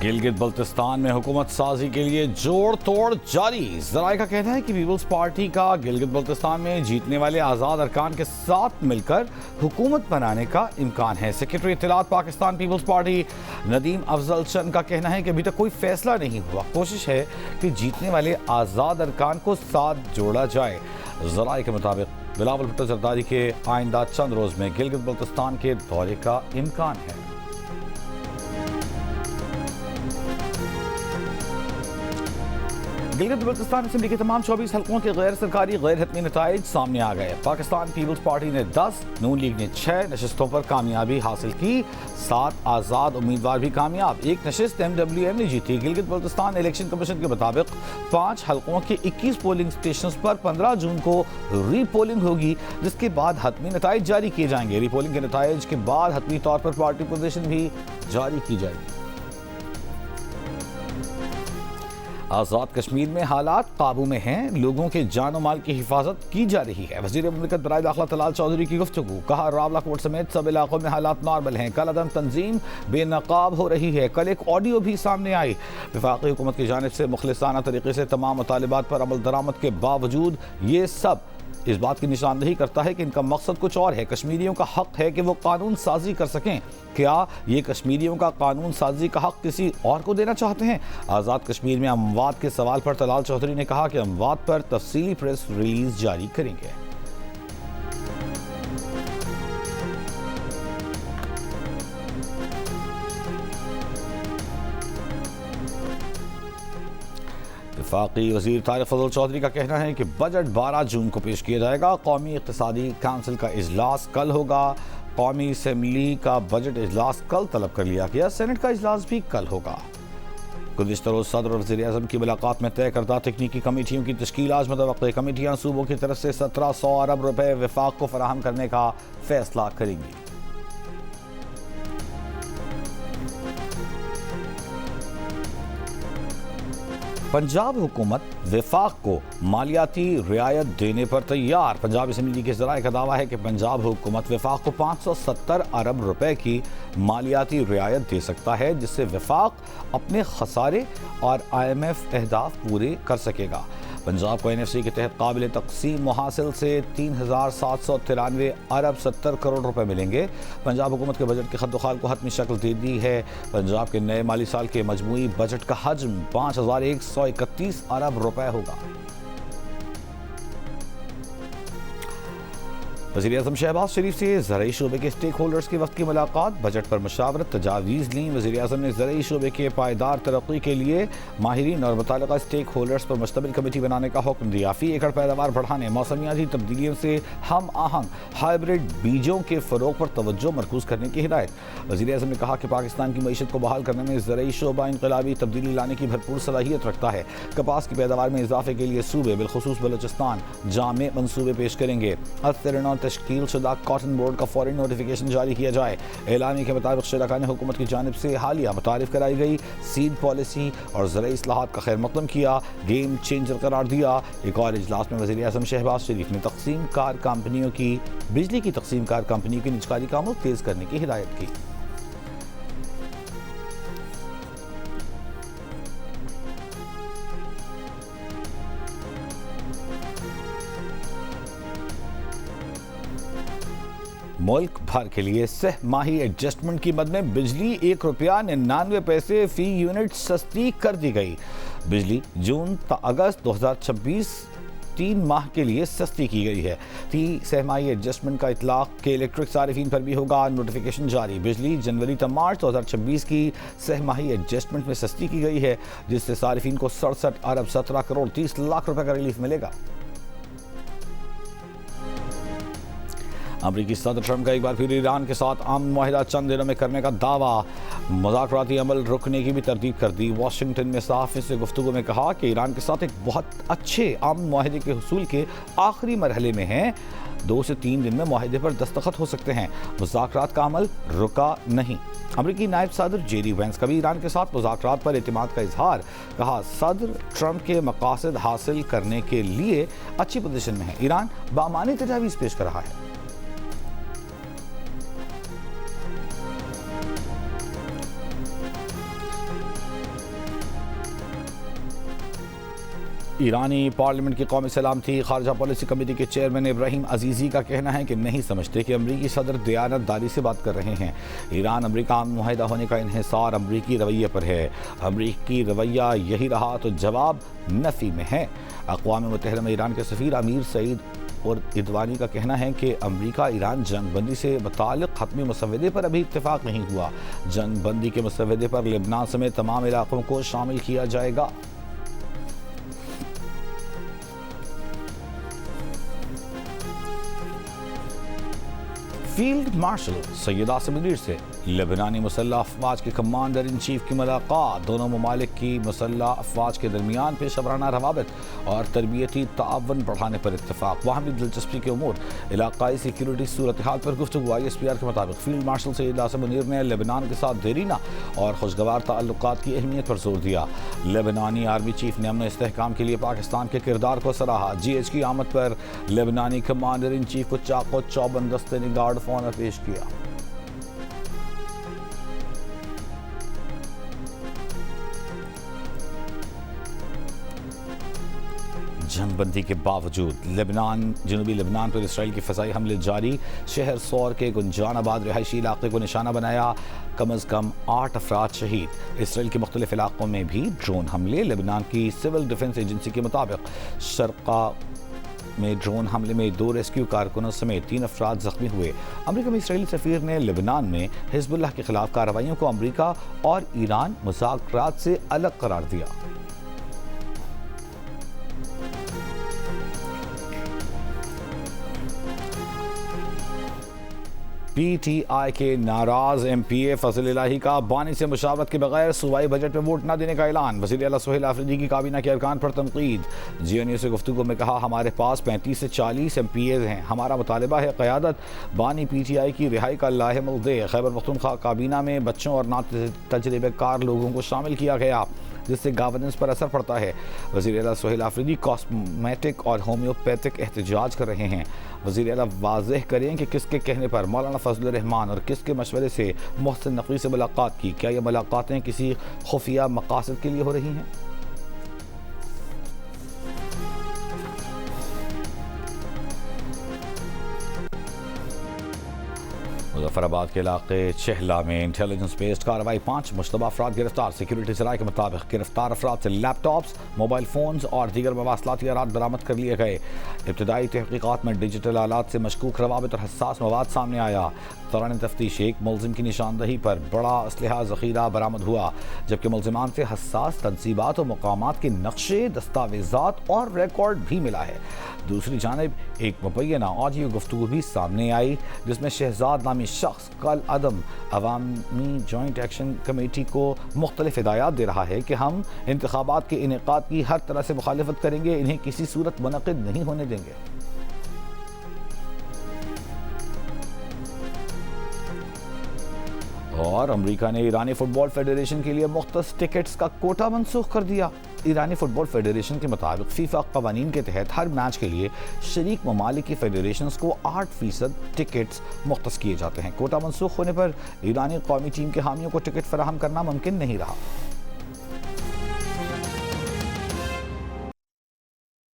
गिलगित बल्तिस्तान में हुकूमत साजी के लिए जोड़ तोड़ जारी। ज़राए का कहना है कि पीपल्स पार्टी का गिलगित बल्तिस्तान में जीतने वाले आज़ाद अरकान के साथ मिलकर हुकूमत बनाने का इम्कान है। सेक्रेटरी इत्तलात पाकिस्तान पीपल्स पार्टी नदीम अफजल चंद का कहना है कि अभी तक कोई फैसला नहीं हुआ। कोशिश है कि जीतने वाले आज़ाद अरकान को साथ जोड़ा जाए। ज़राए के मुताबिक बिलावल भुट्टो जरदारी के आइंदा चंद रोज़ में गिलगित बल्तिस्तान के दौरे का इम्कान है। गिलगित बल्तिस्तान असेंबली के तमाम 24 हल्कों के गैर सरकारी गैर हतमी नताइज सामने आ गए। पाकिस्तान पीपल्स पार्टी ने 10, नून लीग ने 6 नशिस्तों पर कामयाबी हासिल की। 7 आज़ाद उम्मीदवार भी कामयाब। 1 नशिस्त MWM ने जीती। गिलगित बल्तिस्तान इलेक्शन कमीशन के मुताबिक 5 हल्कों के 21 पोलिंग स्टेशन पर 15 जून को री पोलिंग होगी, जिसके बाद हतमी नताइज जारी किए जाएंगे। री पोलिंग के नताइज के बाद हतमी तौर पर पार्टी पोजीशन भी जारी की जाएगी। आज़ाद कश्मीर में हालात काबू में हैं, लोगों के जान और माल की हिफाजत की जा रही है। वज़ीर मुमलिकत बराए दाखिला तलाल चौधरी की गुफ्तगू। कहा, रावला कोट समेत सब इलाकों में हालात नॉर्मल हैं। कल अदम तंजीम बेनकाब हो रही है। कल एक ऑडियो भी सामने आई। वफाकी हुकूमत की जानिब से मुखलिसाना तरीके से तमाम मुतालिबात पर अमल दरामद के बावजूद ये सब इस बात की निशानदही करता है कि इनका मकसद कुछ और है। कश्मीरियों का हक है कि वो कानून साजी कर सकें। क्या ये कश्मीरियों का कानून साजी का हक किसी और को देना चाहते हैं? आज़ाद कश्मीर में अमवात के सवाल पर तलाल चौधरी ने कहा कि अमवात पर तफसीली प्रेस रिलीज जारी करेंगे। वफाकी वज़ीर तारिक फजल चौधरी का कहना है कि बजट 12 जून को पेश किया जाएगा। कौमी इक़्तिसादी काउंसिल का इजलास कल होगा। कौमी असेंबली का बजट इजलास कल तलब कर लिया गया। सेनेट का इजलास भी कल होगा। गुज़िश्ता रोज़ सदर और वज़ीर आज़म की मुलाकात में तय करदा तकनीकी कमेटियों की तश्कील। आज मुतवक्किह कमेटियाँ सूबों की तरफ से 1700 अरब रुपए वफाक को फराहम करने का फैसला करेंगी। पंजाब हुकूमत वफाक को मालियाती रियायत देने पर तैयार। पंजाब असेंबली के ज़राए का दावा है कि पंजाब हुकूमत वफाक को 570 अरब रुपए की मालियाती रियायत दे सकता है, जिससे वफाक अपने खसारे और IMF अहदाफ पूरे कर सकेगा। पंजाब को NFC के तहत काबिल तक़सीम मुहासिल से 3793 अरब 70 करोड़ रुपए मिलेंगे। पंजाब हुकूमत के बजट के खद्दोखाल को हतमी शक्ल दे दी है। पंजाब के नए माली साल के मजमूई बजट का हजम 5131 अरब रुपए होगा। वज़ीर आज़म शहबाज शरीफ से ज़राई शोबे के स्टेक होल्डर्स के वक्त की मुलाकात। बजट पर मशावरत तजावीज़ ली। वज़ीर आज़म ने ज़राई शोबे के पायदार तरक्की के लिए माहिरीन और मुतल्लिक़ा स्टेक होल्डर्स पर मुश्तमिल कमेटी बनाने का हुक्म दिया। फ़ी एकड़ पैदावार बढ़ाने, मौसमियाती तब्दीलियों से हम आहंग हाइब्रिड बीजों के फ़रोग़ पर तवज्जो मरकूज़ करने की हिदायत। वज़ीर आज़म ने कहा कि पाकिस्तान की मईशत को बहाल करने में ज़राई शोबा इनक़लाबी तब्दीली लाने की भरपूर सलाहियत रखता है। कपास की पैदावार में इजाफे के लिए सूबे बिलखुसूस बलूचिस्तान जामे मंसूबे पेश करेंगे। तश्कील शुदा कॉटन बोर्ड का फौरी नोटिफिकेशन जारी किया जाए। एलानी के मुताबिक शरका ने हुकूमत की जानिब से हालिया मुतारिफ कराई गई सीड पॉलिसी और ज़राई इस्लाहात का खैर मक़दम किया, गेम चेंजर करार दिया। एक और इजलास में वज़ीर आज़म शहबाज शरीफ ने तक़सीम कार कंपनियों की बिजली की तक़सीम कार कंपनियों की निजकारी का अमल तेज़ करने की हिदायत की। मुल्क भर के लिए सह माही एडजस्टमेंट की मद में बिजली ₹1.99 फ़ी यूनिट सस्ती कर दी गई। बिजली जून अगस्त 2026 3 माह के लिए सस्ती की गई है। सह माही एडजस्टमेंट का इतलाक के इलेक्ट्रिक सारिफीन पर भी होगा। नोटिफिकेशन जारी। बिजली जनवरी तक मार्च 2026 की सह माही एडजस्टमेंट में सस्ती की गई है, जिससे सारिफीन को 67 अरब 17 करोड़ 30 लाख रुपए का रिलीफ मिलेगा। अमरीकी सदर ट्रंप का एक बार फिर ईरान के साथ अमन मुआहिदा चंद दिनों में करने का दावा। मुज़ाकराती अमल रुकने की भी तरदीद कर दी। वाशिंगटन में सहाफ़ियों से गुफ्तगू में कहा कि ईरान के साथ एक बहुत अच्छे अमन मुआहिदे के हुसूल के आखिरी मरहले में हैं। 2 से 3 दिन में मुआहिदे पर दस्तखत हो सकते हैं। मुज़ाकरात का अमल रुका नहीं। अमरीकी नायब सदर जेडी वेंस का भी ईरान के साथ मुज़ाकरात पर एतमाद का इजहार। कहा, सदर ट्रंप के मकासद हासिल करने के लिए अच्छी पोजीशन में है। ईरान बामानी तजावीज़ पेश कर रहा है। ایرانی پارلیمنٹ کی قومی سلامتی خارجہ پالیسی کمیٹی کے چیئرمین ابراہیم عزیزی کا کہنا ہے کہ نہیں سمجھتے کہ امریکی صدر دیانت داری سے بات کر رہے ہیں۔ ایران امریکہ معاہدہ ہونے کا انحصار امریکی رویے پر ہے۔ امریکی رویہ یہی رہا تو جواب نفی میں ہے۔ اقوام متحدہ میں ایران کے سفیر امیر سعید اور ادوانی کا کہنا ہے کہ امریکہ ایران جنگ بندی سے متعلق حتمی مسودے پر ابھی اتفاق نہیں ہوا۔ جنگ بندی کے مسودے پر لبنان سمیت تمام علاقوں کو شامل کیا جائے گا۔ فیلڈ مارشل سید عاصم منیر سے لبنانی مسلح افواج کے کمانڈر ان چیف کی ملاقات۔ دونوں ممالک کی مسلح افواج کے درمیان پیشہ ورانہ روابط اور تربیتی تعاون بڑھانے پر اتفاق۔ باہمی دلچسپی کے امور، علاقائی سیکیورٹی صورتحال پر گفتگو۔ ISPR کے مطابق فیلڈ مارشل سید عاصم منیر نے لبنان کے ساتھ دیرینہ اور خوشگوار تعلقات کی اہمیت پر زور دیا۔ لبنانی آرمی چیف نے امن و استحکام کے لیے پاکستان کے کردار کو سراہا۔ GH کی آمد پر لبنانی کمانڈر ان چیف کو چاق و چوبند دستے نے گارڈ آف آنر پیش کیا۔ جنگ بندی کے باوجود جنوبی لبنان پر اسرائیل کی فضائی حملے جاری۔ شہر سور کے گنجان آباد رہائشی علاقے کو نشانہ بنایا، کم از کم 8 افراد شہید۔ اسرائیل کے مختلف علاقوں میں بھی ڈرون حملے۔ لبنان کی سول ڈیفنس ایجنسی کے مطابق شرقہ میں ڈرون حملے میں 2 ریسکیو کارکنوں سمیت 3 افراد زخمی ہوئے۔ امریکہ میں اسرائیلی سفیر نے لبنان میں حزب اللہ کے خلاف کارروائیوں کو امریکہ اور ایران مذاکرات سے الگ قرار دیا۔ PTI کے ناراض MPA فضل الہی کا بانی سے مشاورت کے بغیر صوبائی بجٹ میں ووٹ نہ دینے کا اعلان۔ وزیر اعلیٰ سہیل آفریدی کی کابینہ کے ارکان پر تنقید۔ GNU سے گفتگو میں کہا، ہمارے پاس 35 سے 40 MPAs ہیں، ہمارا مطالبہ ہے قیادت بانی PTI کی رہائی کا لاہمل دے۔ خیبر پختونخوا کابینہ میں بچوں اور نا تجربہ کار لوگوں کو شامل کیا گیا، جس سے گورننس پر اثر پڑتا ہے۔ وزیر اعلیٰ سہیل آفریدی کاسمیٹک اور ہومیوپیتھک احتجاج کر رہے ہیں۔ وزیر اعلیٰ واضح کریں کہ کس کے کہنے پر مولانا فضل الرحمان اور کس کے مشورے سے محسن نقوی سے ملاقات کی۔ کیا یہ ملاقاتیں کسی خفیہ مقاصد کے لیے ہو رہی ہیں؟ مظفر آباد کے علاقے چہلا میں انٹیلیجنس بیسڈ کارروائی، 5 مشتبہ افراد گرفتار۔ سیکیورٹی ذرائع کے مطابق گرفتار افراد سے لیپ ٹاپس، موبائل فونز اور دیگر مواصلاتی آلات برآمد کر لیے گئے۔ ابتدائی تحقیقات میں ڈیجیٹل آلات سے مشکوک روابط اور حساس مواد سامنے آیا۔ دوران تفتیش ایک ملزم کی نشاندہی پر بڑا اسلحہ ذخیرہ برآمد ہوا، جبکہ ملزمان سے حساس تنصیبات و مقامات کے نقشے، دستاویزات اور ریکارڈ بھی ملا ہے۔ دوسری جانب ایک مبینہ آڈیو گفتگو بھی سامنے آئی، جس میں شہزاد نامی شخص کل عدم عوامی جوائنٹ ایکشن کمیٹی کو مختلف ہدایات دے رہا ہے کہ ہم انتخابات کے انعقاد کی ہر طرح سے مخالفت کریں گے، انہیں کسی صورت منعقد نہیں ہونے دیں گے۔ اور امریکہ نے ایرانی فٹ بال فیڈریشن کے لیے مختص ٹکٹس کا کوٹا منسوخ کر دیا۔ ایرانی فٹ بال فیڈریشن کے مطابق فیفا قوانین کے تحت ہر میچ کے لیے شریک ممالک کی فیڈریشنز کو 8% ٹکٹس مختص کیے جاتے ہیں۔ کوٹا منسوخ ہونے پر ایرانی قومی ٹیم کے حامیوں کو ٹکٹ فراہم کرنا ممکن نہیں رہا۔